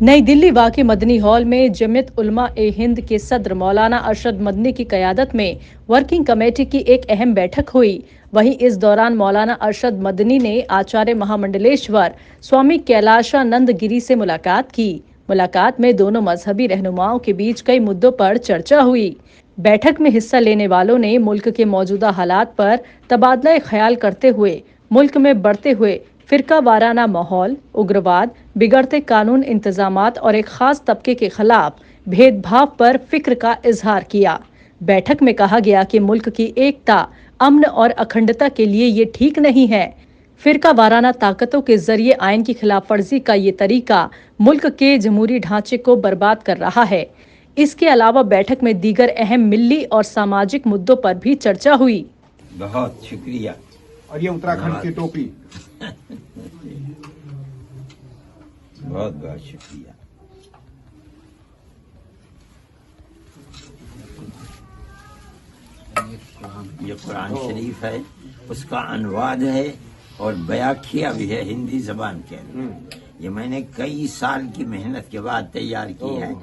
नई दिल्ली वाक़ई मदनी हॉल में जमियत उलमा ए हिंद के सदर मौलाना अरशद मदनी की क़यादत में वर्किंग कमेटी की एक अहम बैठक हुई। वहीं इस दौरान मौलाना अरशद मदनी ने आचार्य महामंडलेश्वर स्वामी कैलाशानंद गिरी से मुलाकात की। मुलाकात में दोनों मजहबी रहनुमाओं के बीच कई मुद्दों पर चर्चा हुई। बैठक में हिस्सा लेने वालों ने मुल्क के मौजूदा हालात पर तबादला ख्याल करते हुए मुल्क में बढ़ते हुए फिरका वाराना माहौल, उग्रवाद, बिगड़ते कानून इंतजामात और एक खास तबके के खिलाफ भेदभाव पर फिक्र का इजहार किया। बैठक में कहा गया कि मुल्क की एकता, अमन और अखंडता के लिए ये ठीक नहीं है। फिरका वाराना ताकतों के जरिए आइन की खिलाफ वर्जी का ये तरीका मुल्क के जमहूरी ढांचे को बर्बाद कर रहा है। इसके अलावा बैठक में दीगर अहम मिल्ली और सामाजिक मुद्दों पर भी चर्चा हुई। बहुत शुक्रिया। और ये उत्तराखंड की टोपी बहुत बहुत शुक्रिया। ये कुरान शरीफ है, उसका अनुवाद है और व्याख्या भी है हिंदी जबान के अंदर। ये मैंने कई साल की मेहनत के बाद तैयार की है।